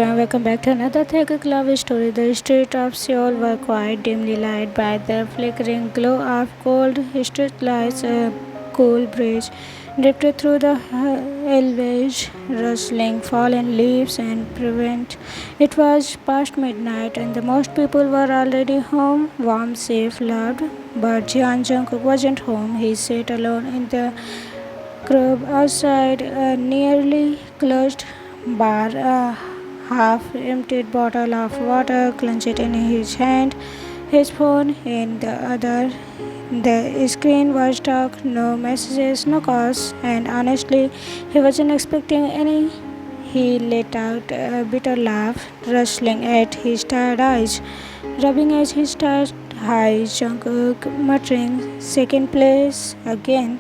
everyone, welcome back to another taekook love story. The streets of Seoul were quite dimly lighted by the flickering glow of cold street lights. A cool breeze drifted through the elevage, rustling fallen leaves and prevent. It was past midnight and the most people were already home, warm, safe, loved. But Jungkook wasn't home. He sat alone in the crowd outside a nearly closed bar, a half emptied bottle of water clenched in his hand, his phone in the other. The screen was dark, no messages, no calls, and honestly, he wasn't expecting any. He let out a bitter laugh, rustling at his tired eyes, rubbing at his tired eyes, Jungkook muttering, second place again.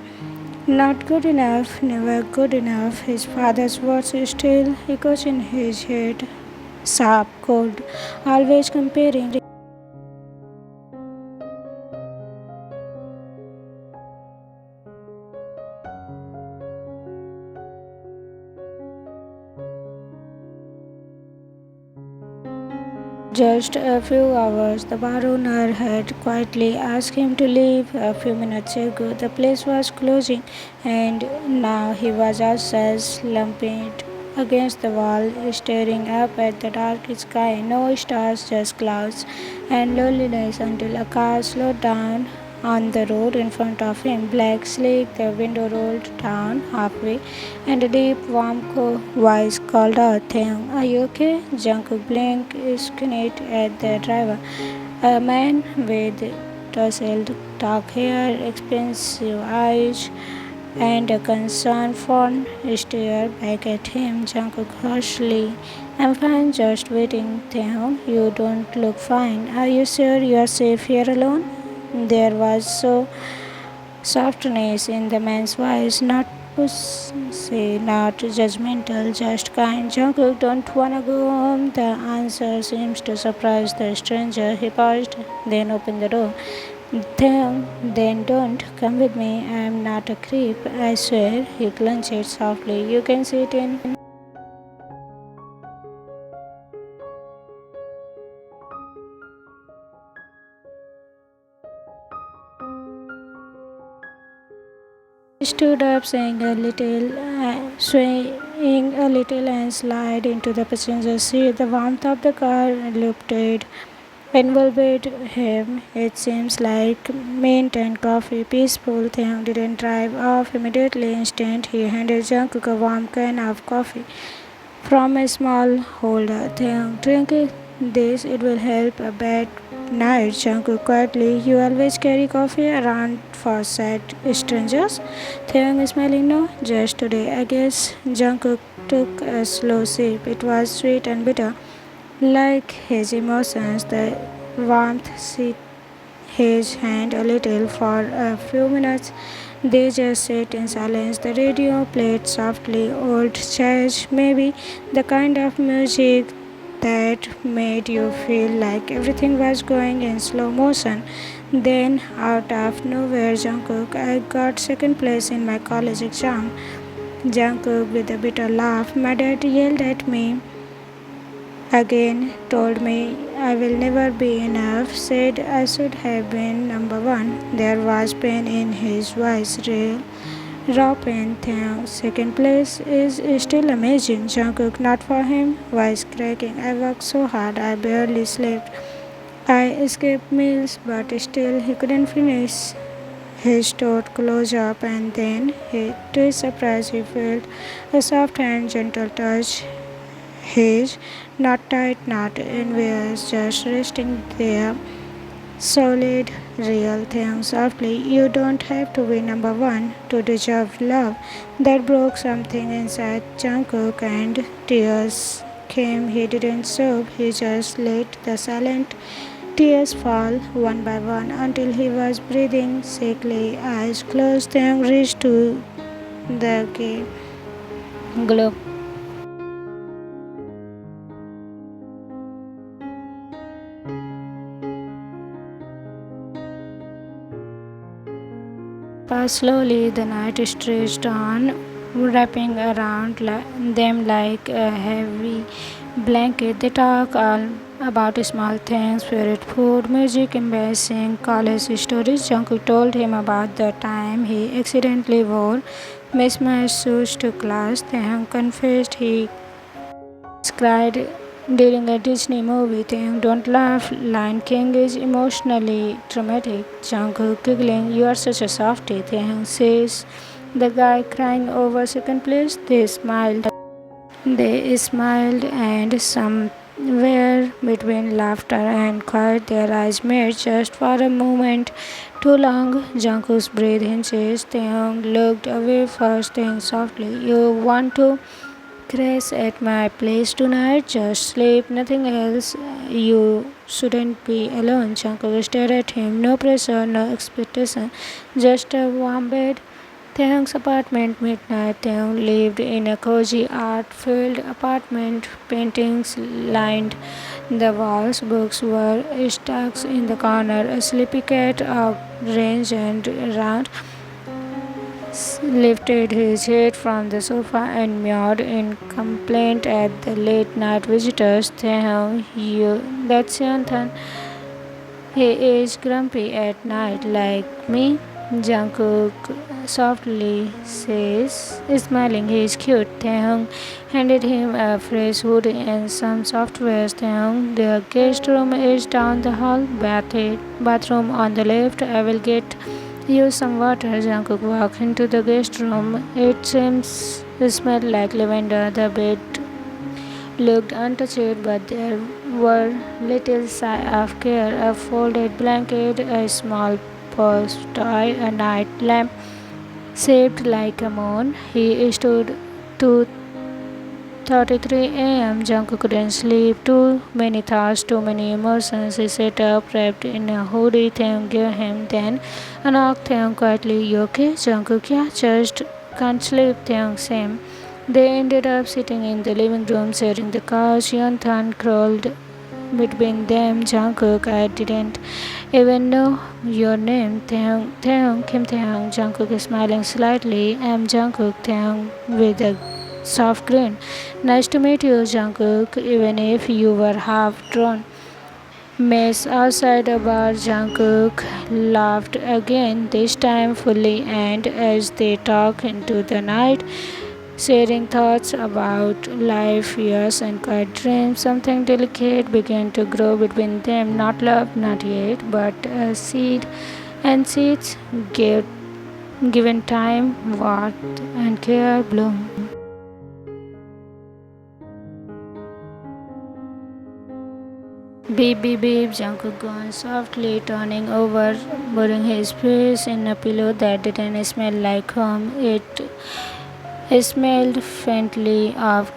Not good enough, never good enough. His father's words still echoes in his head. Sharp, cold, always comparing. Just a few hours, the bar owner had quietly asked him to leave a few minutes ago. The place was closing, and now he was outside, slumped against the wall, staring up at the dark sky. No stars, just clouds and loneliness until a car slowed down on the road in front of him. Black, sleek, the window rolled down halfway, and a deep, warm voice called out, "Thing, are you okay?" Jungkook blinked, squinted at the driver, a man with tousled dark hair, expensive eyes, and a concerned fawn stared back at him. Jungkook harshly, "I'm fine, just waiting." "Taehyung, you don't look fine. Are you sure you are safe here alone?" There was so softness in the man's voice, not pussy, not judgmental, just kind. "Jungkook, don't wanna go home?" The answer seems to surprise the stranger. He paused, then opened the door. Then don't come with me. I am not a creep, I swear." He clenched softly. "You can sit in." He stood up, swaying a little, and slid into the passenger seat. The warmth of the car lifted enveloped him. It seems like mint and coffee. Peaceful thing didn't drive off immediately. Instant, he handed Jungkook a warm can of coffee from a small holder. "Thing, drink it. This, it will help a bad night." Jungkook quietly, "You always carry coffee around for sad strangers?" Thing smiling, "No, just today, I guess." Jungkook took a slow sip. It was sweet and bitter. Like his emotions, the warmth hit his hand a little. For a few minutes, they just sat in silence. The radio played softly, old jazz, maybe the kind of music that made you feel like everything was going in slow motion. Then, out of nowhere, Jungkook, "I got second place in my college exam." Jungkook, with a bitter laugh, "My dad yelled at me again, told me I will never be enough, said I should have been number one." There was pain in his voice, real, raw pain. Thanks. Second place is still amazing. Jungkook, "Not for him." Voice cracking. "I worked so hard, I barely slept. I escaped meals, but still he couldn't finish." His throat closed up, and then, to his surprise, he felt a soft and gentle touch his, not tight, not envious, just resting there. Solid, real thing. Softly, "You don't have to be number one to deserve love." That broke something inside Jungkook, and tears came. He didn't sob, he just let the silent tears fall one by one until he was breathing sickly, eyes closed. Thing reached to the globe. Passed slowly, the night stretched on, wrapping around them like a heavy blanket. They talk all about small things, favorite food, music, embarrassing college stories. Jungkook told him about the time he accidentally wore mismatched shoes to class. Taehyung confessed he cried during a Disney movie. Taehyung, don't laugh. Lion King is emotionally traumatic. Jungkook giggling, you are such a softie. Taehyung says, the guy crying over second place. They smiled, and somewhere between laughter and quiet, their eyes met just for a moment too long. Jungkook's breath hinges. Taehyung looked away first, saying softly, you want to crash at my place tonight? Just sleep, nothing else. You shouldn't be alone. Jungkook stared at him. No pressure, no expectation, just a warm bed. Taehyung's apartment, midnight. Taehyung lived in a cozy, art-filled apartment. Paintings lined the walls. Books were stacked in the corner. A sleepy cat of range and round lifted his head from the sofa and mewed in complaint at the late-night visitors. Taehyung, that's Yontan. He is grumpy at night like me. Jungkook softly says, smiling. He is cute. Taehyung handed him a fresh hoodie and some software. Taehyung, the guest room is down the hall. Bathroom on the left. I will get you some water. Jungkook walked into the guest room. It seems smelled like lavender. The bed looked untouched, but there were little signs of care, a folded blanket, a small purse toy, a night lamp shaped like a moon. He stood 2:33 a.m. Jungkook couldn't sleep. Too many thoughts, too many emotions. He sat up, wrapped in a hoodie. Taehyung gave him then a knock. Taehyung quietly, you okay? Jungkook, yeah, just can't sleep. Taehyung, same. They ended up sitting in the living room, sharing the couch. Yeontan crawled between them. Jungkook, I didn't even know your name. Taehyung, Kim Taehyung. Jungkook is smiling slightly. I'm Jungkook. Taehyung with a soft grin. Nice to meet you, Jungkook, even if you were half drawn. Mess outside a bar. Jungkook laughed again, this time fully, and as they talked into the night, sharing thoughts about life, fears, and quiet dreams, something delicate began to grow between them. Not love, not yet, but a seed. And seeds, give, given time, warmth, and care, bloom. Beep, beep, beep, Jungkook gone softly, turning over, burying his face in a pillow that didn't smell like home. It smelled faintly of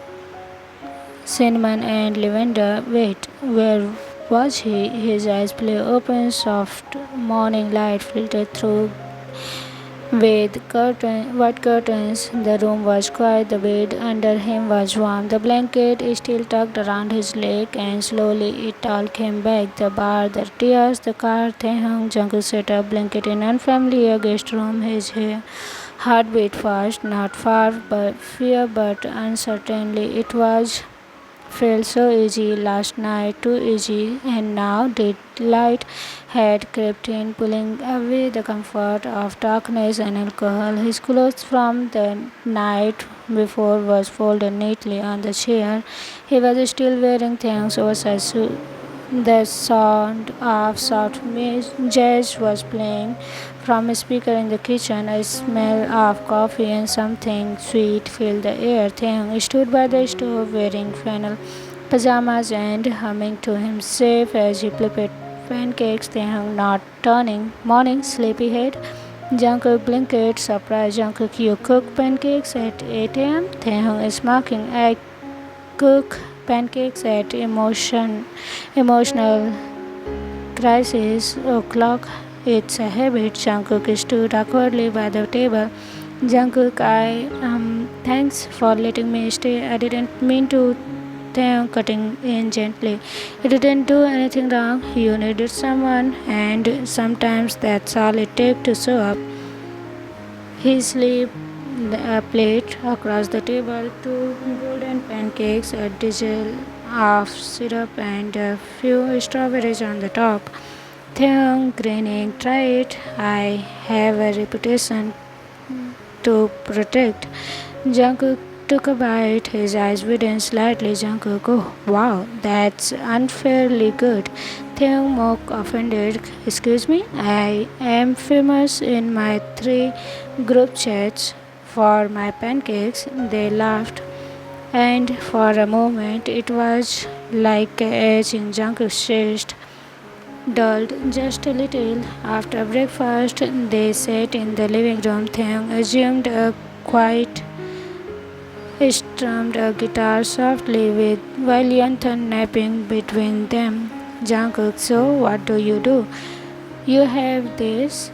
cinnamon and lavender. Wait, where was he? His eyes play open, soft morning light filtered through with white curtains. The room was quiet, the bed under him was warm, the blanket still tucked around his leg, and slowly it all came back. The bar, the tears, the car. Taehyung. Jungkook set up blanket in unfamiliar guest room. His heart beat fast, not far, but fear, but uncertainly. It was felt so easy last night, too easy, and now daylight had crept in, pulling away the comfort of darkness and alcohol. His clothes from the night before was folded neatly on the chair. He was still wearing things oversized suit. The sound of soft jazz was playing from a speaker in the kitchen. A smell of coffee and something sweet filled the air. Taehyung stood by the stove wearing flannel pajamas and humming to himself as he prepared pancakes. Taehyung not turning. Morning, sleepyhead. Jungkook blinked, surprised. Jungkook, you cook pancakes at 8 a.m.? Taehyung is mocking. I cook pancakes at emotional crisis o'clock. It's a habit. Jungkook stood awkwardly by the table. Jungkook, thanks for letting me stay. I didn't mean to. Taehyung cutting in gently. You didn't do anything wrong. You needed someone, and sometimes that's all it takes to show up. He slipped a plate across the table, two golden pancakes, a drizzle of syrup and a few strawberries on the top. Taehyung grinning, try it. I have a reputation to protect. Jungkook took a bite, his eyes widened slightly. Jungkook, oh wow, that's unfairly good. Taehyung mock offended. Excuse me? I am famous in my three group chats for my pancakes. They laughed, and for a moment it was like a edge in Jungkook's chest dulled just a little. After breakfast, they sat in the living room. Thang assumed a quiet, strummed a guitar softly with while Yanthan napping between them. Jungkook, so what do you do? You have this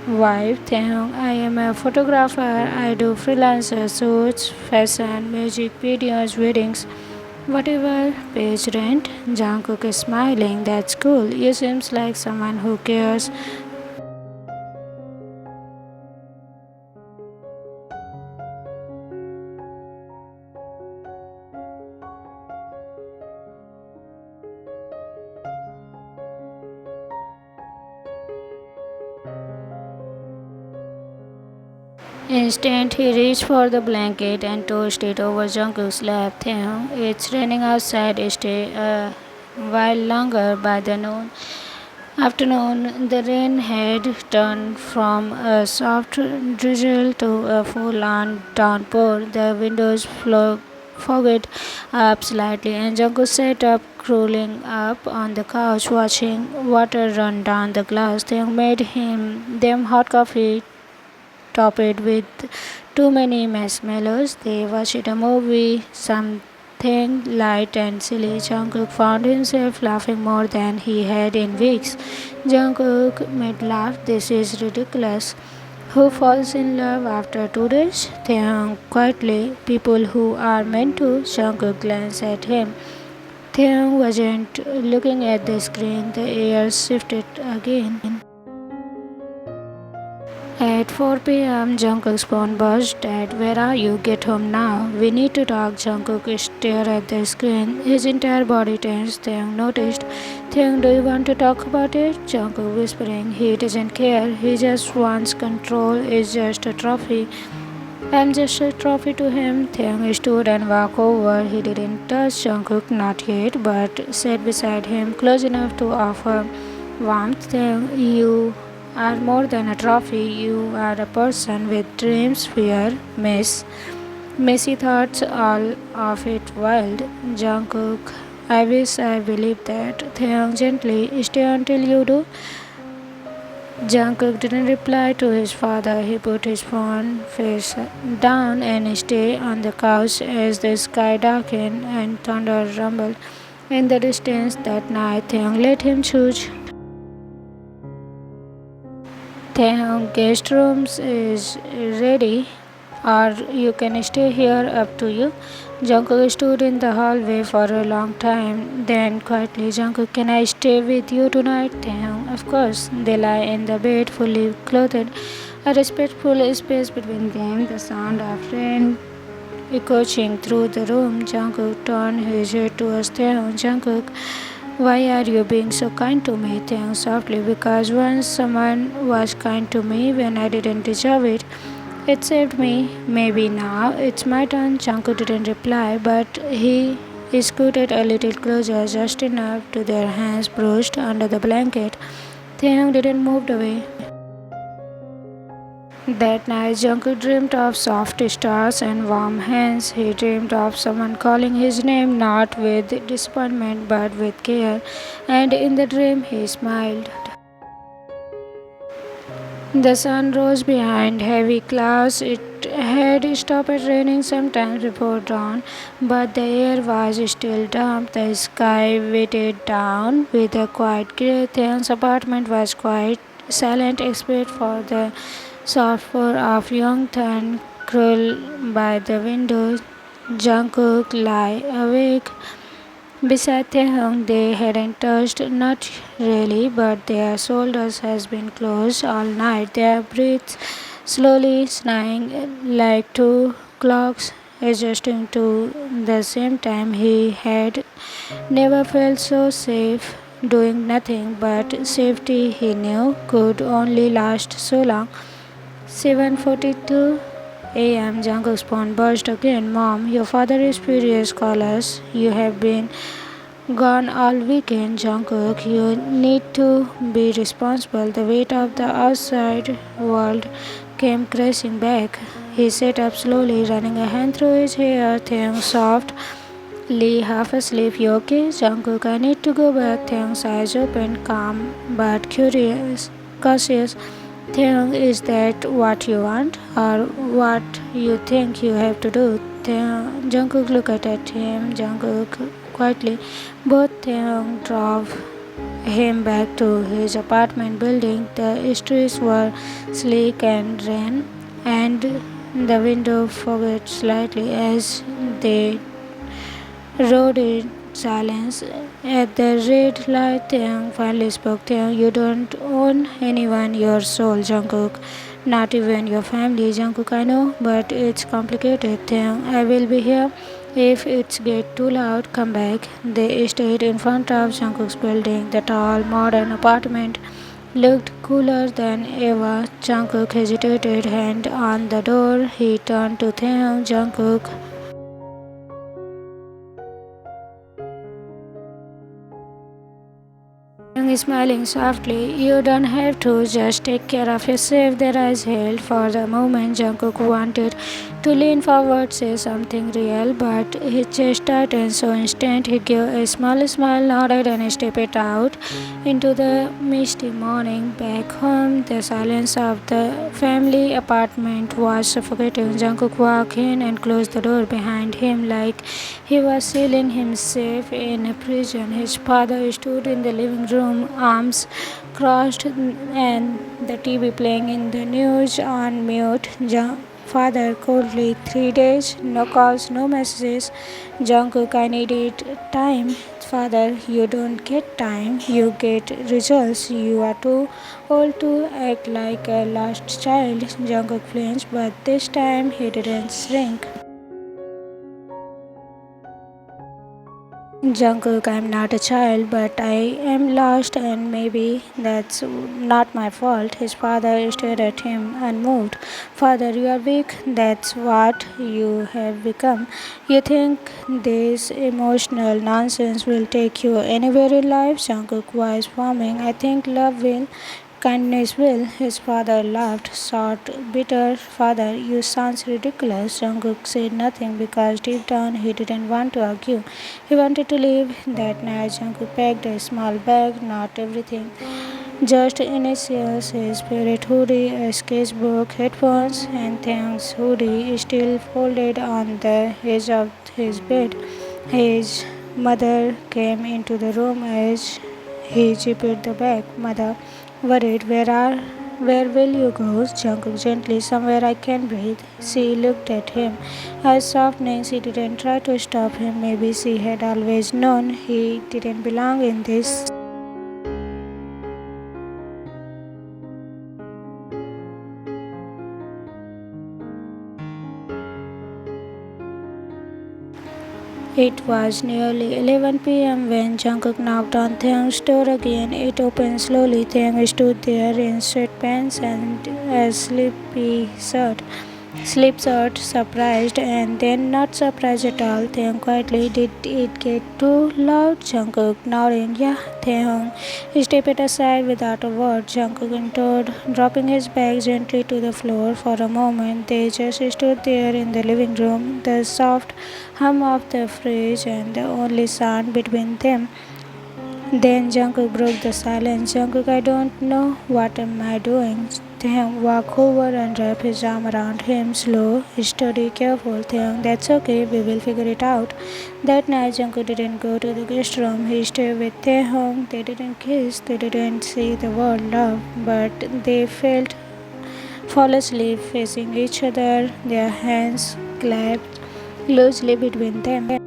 wife, Taehyung. I am a photographer. I do freelancer shoots, fashion, music videos, weddings. Whatever pays rent, Jungkook is smiling. That's cool. You seems like someone who cares. Instant, he reached for the blanket and tossed it over Jungkook's lap. It's raining outside. Stay a while longer. By the afternoon, the rain had turned from a soft drizzle to a full-on downpour. The windows fogged up slightly, and Jungkook sat up, curling up on the couch, watching water run down the glass. They made him them hot coffee, topped with too many marshmallows. They watched a movie, something light and silly. Jungkook found himself laughing more than he had in weeks. Jungkook made laugh. This is ridiculous. Who falls in love after 2 days? Taehyung quietly. People who are meant to. Jungkook glanced at him. Taehyung wasn't looking at the screen. The air shifted again. At 4 p.m., Jungkook's phone buzzed. Dad, where are you? Get home now. We need to talk. Jungkook stared at the screen. His entire body tensed. Taeyong noticed. Taeyong, do you want to talk about it? Jungkook whispering. He doesn't care. He just wants control. It's just a trophy. I'm just a trophy to him. Taeyong stood and walked over. He didn't touch Jungkook, not yet, but sat beside him, close enough to offer warmth. Taeyong, you are more than a trophy. You are a person with dreams, fear, messy thoughts, all of it wild. Jungkook, I wish I believed that. Taeyong gently, stay until you do. Jungkook didn't reply to his father. He put his phone face down and stayed on the couch as the sky darkened and thunder rumbled in the distance. That night, Taeyong let him choose. Taehyung guest rooms is ready, or you can stay here, up to you. Jungkook stood in the hallway for a long time. Then quietly, Jungkook, can I stay with you tonight? Taehyung, of course. They lie in the bed, fully clothed. A respectful space between them. The sound of rain echoing through the room. Jungkook turned his head towards Taehyung. Jungkook, why are you being so kind to me? Taehyung softly, because once someone was kind to me when I didn't deserve it. It saved me. Maybe now it's my turn. Jungkook didn't reply, but he scooted a little closer, just enough to their hands brushed under the blanket. Taehyung didn't move away. That night, Jungkook dreamed of soft stars and warm hands. He dreamed of someone calling his name, not with disappointment but with care. And in the dream, he smiled. The sun rose behind heavy clouds. It had stopped raining sometime before dawn, but the air was still damp. The sky weighted down with a quiet grey. Theon's apartment was quite silent except for the soft purr of young thorn curled by the window. Jungkook lay awake beside Taehyung. They hadn't touched, not really, but their shoulders had been close all night. Their breaths slowly sighing like two clocks adjusting to the same time. He had never felt so safe doing nothing, but safety he knew could only last so long. 7:42 a.m. Jungkook's phone burst again. Mom, your father is furious. Call us. You have been gone all weekend, Jungkook. You need to be responsible. The weight of the outside world came crashing back. He sat up slowly, running a hand through his hair, things soft. Lee, half asleep. You okay? Jungkook, I need to go back. Things eyes open, calm but curious, cautious. Thing, is that what you want or what you think you have to do? Jungkook looked at him. Jungkook quietly. Both Thing drove him back to his apartment building. The streets were sleek and rain, and the window fogged slightly as they rode in silence. At the red light, Taeyang finally spoke. Taeyang, you don't own anyone your soul, Jungkook. Not even your family, Jungkook. I know, but it's complicated. Taeyang, I will be here. If it's get too loud, come back. They stayed in front of Jungkook's building. The tall, modern apartment looked cooler than ever. Jungkook hesitated, hand on the door. He turned to Taeyang. Jungkook, Young smiling softly. You don't have to. Just take care of yourself. Their eyes held. For the moment, Jungkook wanted to lean forward, say something real, but his chest tightened so instant he gave a small smile, nodded, and stepped out into the misty morning. Back home, the silence of the family apartment was suffocating. Jungkook walked in and closed the door behind him like he was sealing himself in a prison. His father stood in the living room, arms crossed, and the TV playing in the news on mute. Father coldly, 3 days, no calls, no messages. Jungkook, I needed time. Father, you don't get time, you get results. You are too old to act like a lost child. Jungkook flinched, but this time he didn't shrink. Jungkook, I'm not a child, but I am lost, and maybe that's not my fault. His father stared at him, unmoved. Father, you are weak. That's what you have become. You think this emotional nonsense will take you anywhere in life? Jungkook voice forming. I think love will. Kindness will. His father laughed, short, bitter. Father, you sound ridiculous. Jungkook said nothing because deep down he didn't want to argue. He wanted to leave. That night, Jungkook packed a small bag, not everything, just initials, his favorite hoodie, a sketchbook, headphones, and Taeyang's hoodie still folded on the edge of his bed. His mother came into the room as he zipped the bag. Mother, worried, where will you go? Jungkook gently, somewhere I can breathe. She looked at him, eyes softening. She didn't try to stop him. Maybe she had always known he didn't belong in this. It was nearly 11 p.m. when Jungkook knocked on Taeyang's door again. It opened slowly. Taeyang stood there in sweatpants and a sleep shirt, surprised and then not surprised at all. Taeyang quietly, did it get too loud? Jungkook nodding, yeah. Taeyang stepped aside without a word. Jungkook entered, dropping his bag gently to the floor. For a moment, they just stood there in the living room, the soft hum of the fridge and the only sound between them. Then Jungkook broke the silence. Jungkook, I don't know what am I doing. Taeyang walked over and wrapped his arm around him. Slow, steady, careful. Taeyang, that's okay. We will figure it out. That night, Jungkook didn't go to the guest room. He stayed with Taeyang. They didn't kiss. They didn't say the word love, but they felt fall asleep facing each other. Their hands clasped loosely between them.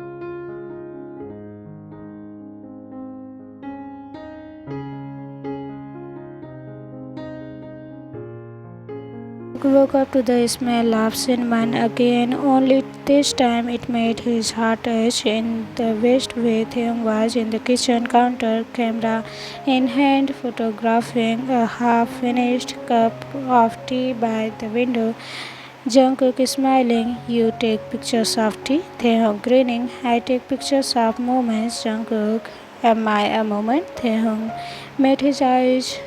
Jungkook woke up to the smell of cinnamon again, only this time it made his heart ache in the best way. Taehyung was in the kitchen counter, camera in hand, photographing a half-finished cup of tea by the window. Jungkook is smiling. You take pictures of tea? Taehyung grinning. I take pictures of moments. Jungkook, am I a moment? Taehyung made his eyes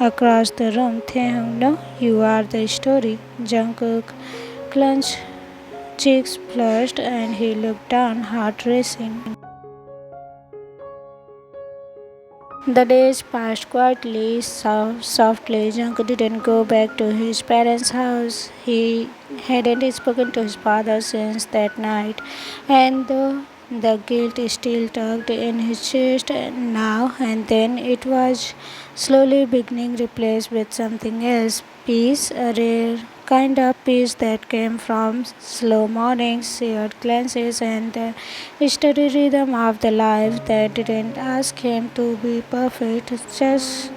across the room. Taehyung, no, you are the story. Jungkook clenched, cheeks flushed, and he looked down, heart racing. The days passed quietly, softly. Jungkook didn't go back to his parents' house. He hadn't spoken to his father since that night, and though the guilt still tugged in his chest now and then, it was slowly beginning replaced with something else. Peace, a rare kind of peace that came from slow mornings, shared glances, and the steady rhythm of the life that didn't ask him to be perfect, just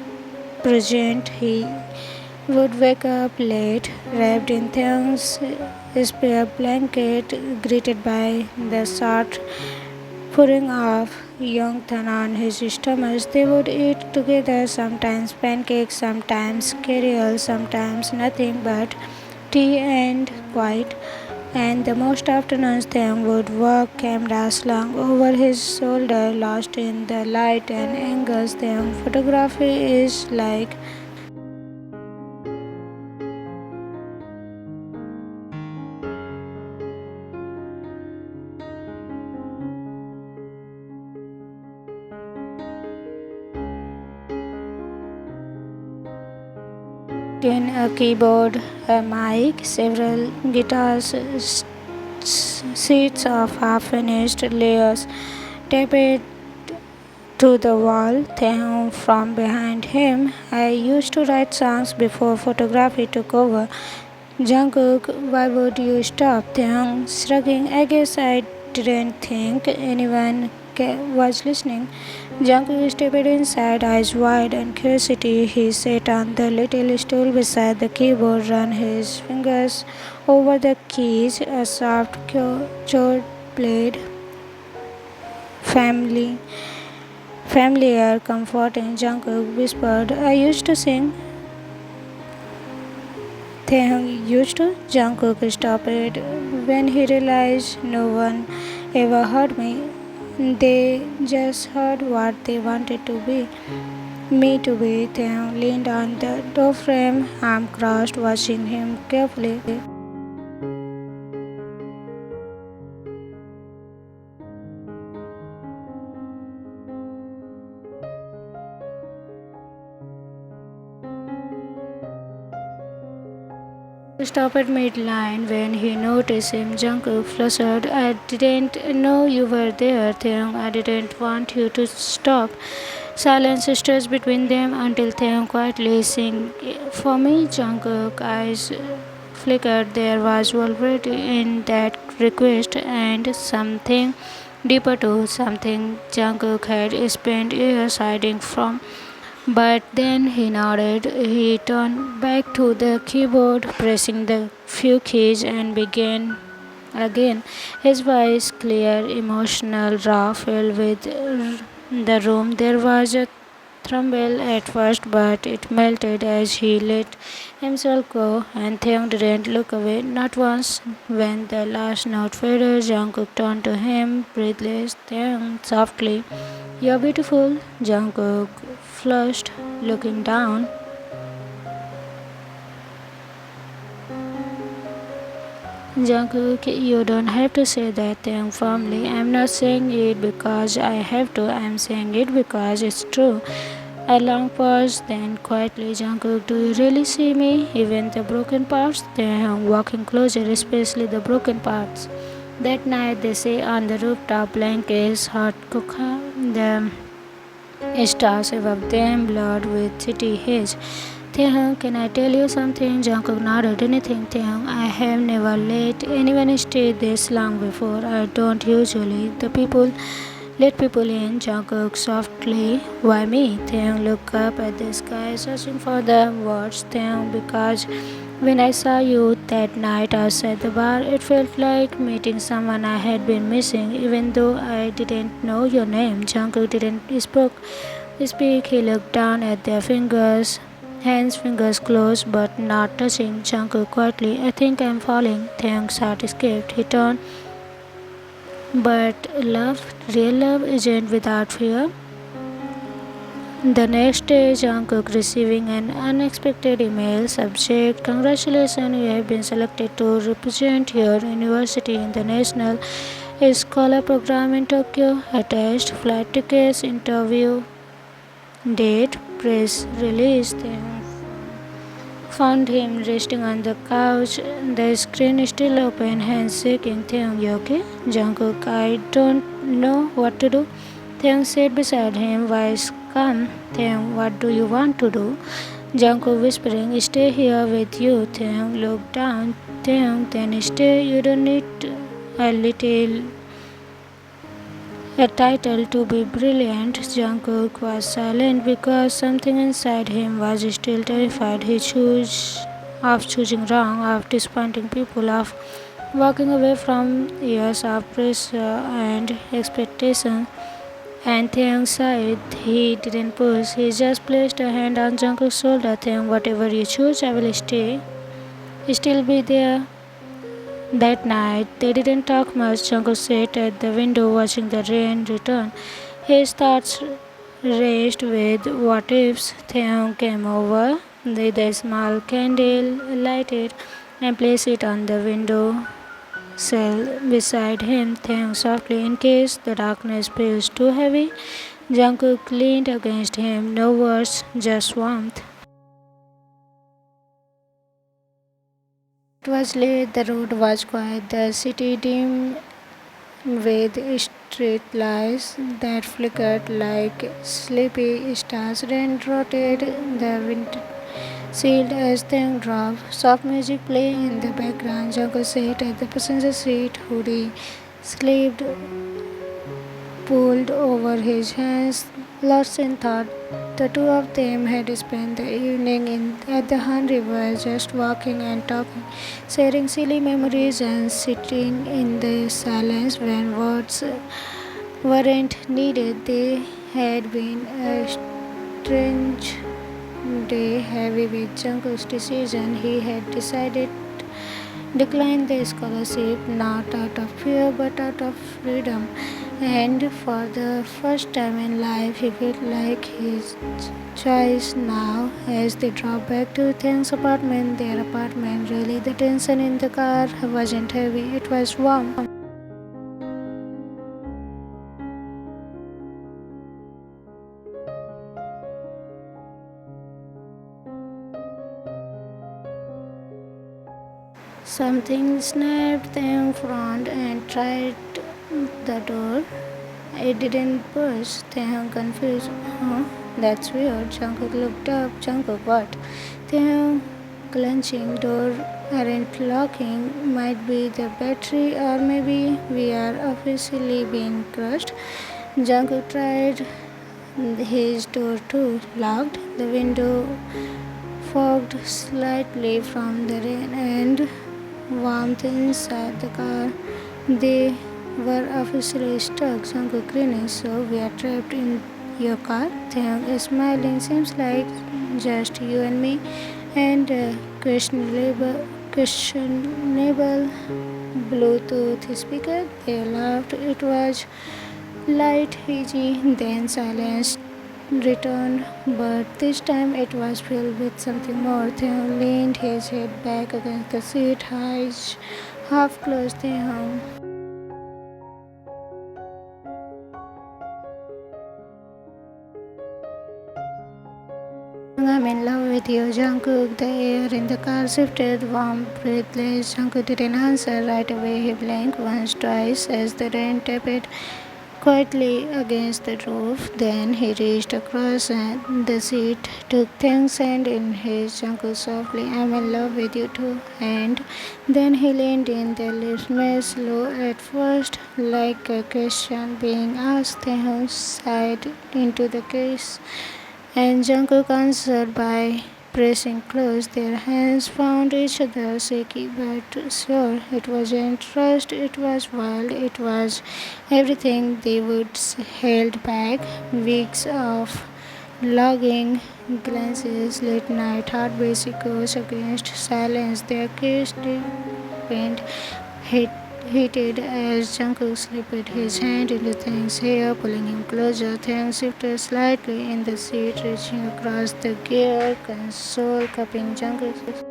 present. He would wake up late, wrapped in Theung's spare blanket, greeted by the short pouring of young than on his stomach. They would eat together, sometimes pancakes, sometimes cereal, sometimes nothing but tea and quiet. And the most afternoons Them would walk, camera slung over his shoulder, lost in the light and angles. Them photography is like in a keyboard, a mic, several guitars, sheets of half-finished layers taped to the wall. Then from behind him, I used to write songs before photography took over. Jungkook, why would you stop? Taehyung shrugging. I guess I didn't think anyone was listening. Jungkook stepped inside, eyes wide and curiosity. He sat on the little stool beside the keyboard, ran his fingers over the keys. A soft chord played, family, familiar, comforting. Jungkook whispered, I used to sing. Taehyung used to. Jungkook stopped when he realized no one ever heard me. They just heard what they wanted to be. Me to be. Taehyung leaned on the doorframe, arm crossed, watching him carefully. Stopped mid-line when he noticed him. Jungkook flushed. I didn't know you were there, Taehyung. I didn't want you to stop. Silence stretched between them until Taehyung quietly sang for me. Jungkook's eyes flickered. There was already in that request and something deeper too, something Jungkook had spent years hiding from. But then he nodded. He turned back to the keyboard, pressing the few keys, and began again. His voice, clear, emotional, raw, filled with the room. There was a tremble at first, but it melted as he let himself go, and Theung didn't look away, not once. When the last note faded, Jungkook turned to him, breathless. Theung softly, you're beautiful. Jungkook flushed, looking down. Jungkook, you don't have to say that thing firmly. I'm not saying it because I have to. I'm saying it because it's true. A long pause, then quietly, Jungkook, do you really see me? Even the broken parts? Then walking closer, especially the broken parts. That night, they say on the rooftop, blankets, hot cocoa, the stars above them blurred with city haze. Taehyung, can I tell you something? Jungkook nodded. Anything, Taehyung. I have never let anyone stay this long before. I don't usually. The people let people in. Jungkook softly. Why me? Taehyung looked up at the sky, searching for the words. Taehyung, because When I saw you that night outside the bar, it felt like meeting someone I had been missing, even though I didn't know your name. Jungkook didn't speak. He looked down at their fingers, hands, fingers closed but not touching. Jungkook quietly, I think I'm falling. Taehyung's heart escaped. He turned, but real love isn't without fear. The next day, Jungkook receiving an unexpected email. Subject: Congratulations, you have been selected to represent your university in the National Scholar Program in Tokyo. Attached: flight tickets, interview date, press release. They found him resting on the couch. The screen is still open, hands shaking. Taeyong, you okay? Jungkook, I don't know what to do. Taeyong sat beside him, voice calm. Taeyong, what do you want to do? Jungkook whispering, stay here with you. Taeyong looked down. Taeyong, then stay. You don't need a little a title to be brilliant. Jungkook was silent because something inside him was still terrified. He chose of choosing wrong, of disappointing people, of walking away from years of pressure and expectation. And Taeyong sighed. He didn't push. He just placed a hand on Jungkook's shoulder. Taeyong, whatever you choose, I will stay. Still be there. That night, they didn't talk much. Jungkook sat at the window watching the rain return. His thoughts raced with what ifs. Taeyong came over with a small candle, lighted, and placed it on the window sill beside him. Taeyong softly, in case the darkness feels too heavy. Jungkook leaned against him. No words, just warmth. It was late, the road was quiet, the city dim with street lights that flickered like sleepy stars. Rain rotted the windshield as they dropped. Soft music played in the background. Jungkook sat at the passenger seat, hoodie sleeved pulled over his hands, lost in thought. The two of them had spent the evening at the Han River, just walking and talking, sharing silly memories and sitting in the silence when words weren't needed. They had been a strange day, heavy with Jungkook's decision. He had decided declined the scholarship not out of fear but out of freedom. And for the first time in life, he felt like his choice now. As they drove back to Thang's apartment, their apartment, really, the tension in the car wasn't heavy, it was warm. Something snapped in front and tried the door. It didn't burst. Taehyung confused. Huh? That's weird. Jungkook looked up. Jungkook, what? Taehyung clenching. Door aren't locking. Might be the battery, or maybe we are officially being crushed. Jungkook tried his door too. Locked. The window fogged slightly from the rain and warmth inside the car. They were officially stuck. Jungkook grinning. So we are trapped in your car? Taeyong is smiling. Seems like just you and me. And questionable Bluetooth speaker. They laughed. It was light, easy, then silence returned, but this time it was filled with something more. Taehyung leaned his head back against the seat, eyes half closed. Taehyung, I'm in love with you, Jungkook. The air in the car shifted, warm, breathless. Jungkook didn't answer right away. He blinked once, twice as the rain tapped quietly against the roof. Then he reached across the seat, took Taehyung's hand in his. Jungkook softly, I'm in love with you too. And then he leaned in, their lips met slow at first, like a question being asked. Taehyung sighed into the kiss, and Jungkook answered by pressing close. Their hands found each other, shaky but sure. It wasn't trust, it was wild, it was everything they would held back. Weeks of logging glances, late night heartbeats echoes against silence. Their kiss deepened, hit, heated as Jungkook slipped his hand into Thang's hair, pulling him closer. Thang shifted slightly in the seat, reaching across the gear console, cupping Jungkook's.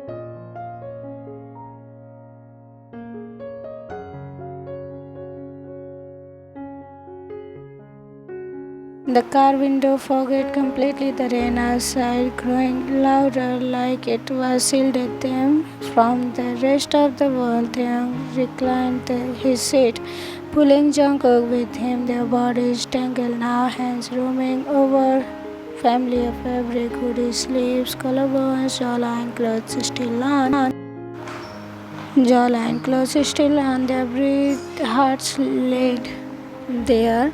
The car window fogged completely, the rain outside growing louder like it was shielded them from the rest of the world. Theon reclined his seat, pulling Jungkook with him, their bodies tangled now, hands roaming over familiar fabric, hoodie sleeves, collarbones, jawline clothes still on, their breathed hearts laid there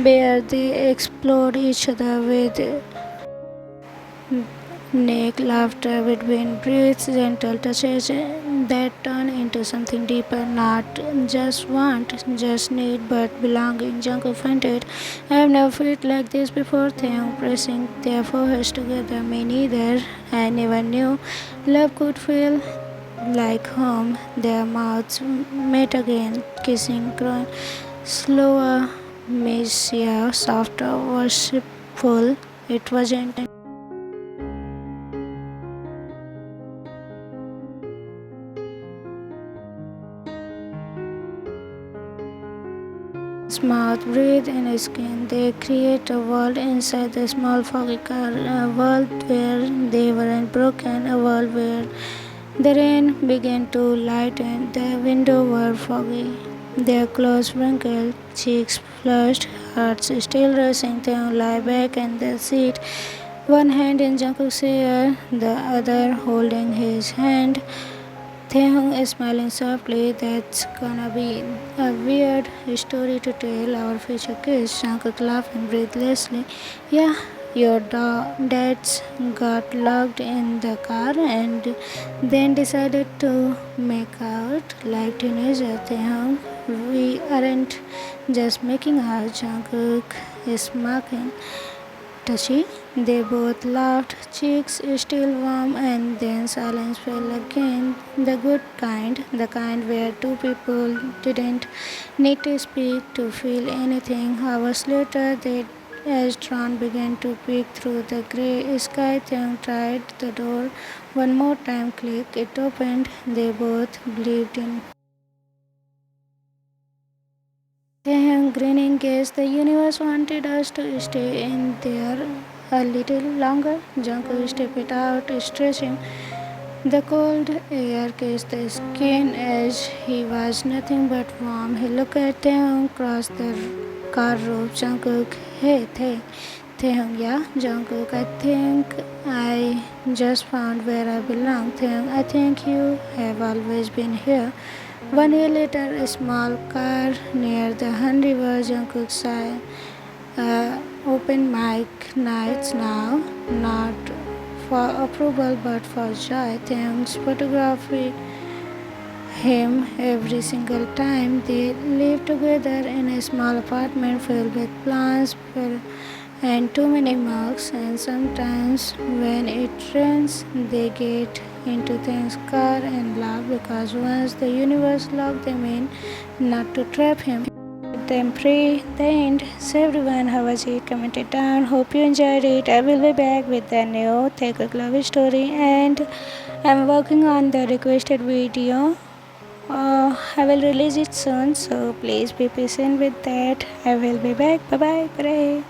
bare. They explored each other with neck, laughter between breaths, gentle touches that turn into something deeper, not just want, just need, but belonging. Jungkook fainted. I have never felt like this before. Taeyong pressing their foreheads together. Me neither. I never knew love could feel like home. Their mouths met again, kissing, growing slower, messier, softer, worshipful. It wasn't his mouth breathed in his skin. They create a world inside the small foggy car, a world where they weren't broken, a world where the rain began to lighten. The windows were foggy. Their clothes wrinkled, cheeks flushed, hearts still racing. They lie back in the seat, one hand in Jungkook's hair, the other holding his hand. Taehyung is smiling softly. That's gonna be a weird story to tell our future kids. Jungkook laughing breathlessly. Yeah, your dads got locked in the car and then decided to make out like teenagers. Taehyung, we aren't just making out. Jungkook is mocking. Touchy. They both laughed, cheeks still warm, and then silence fell again. The kind where two people didn't need to speak to feel anything. Hours later, as dawn began to peek through the grey sky, Thang tried the door one more time. Click, it opened. They both believed in. Taehyung grinning guessed the universe wanted us to stay in there a little longer. Jungkook stepped out, stretching. The cold air kissed the skin as he was nothing but warm. He looked at Taehyung across the car roof. Jungkook, hey, Taehyung, yeah? Jungkook, I think I just found where I belong. Taehyung, I think you have always been here. 1 year later, a small car near the Han River. Jungkook sighed. Open mic nights now, not for approval but for joy. Thanks photography him every single time. They live together in a small apartment filled with plants and too many mugs, and sometimes when it rains they get into Thank's car and laugh because once the universe locked them in not to trap him. Them pray the end. So everyone, how was it? Comment it down. Hope you enjoyed it. I will be back with a new taekook love story, and I'm working on the requested video. I will release it soon, so please be patient with that. I will be back. Bye bye. Bye.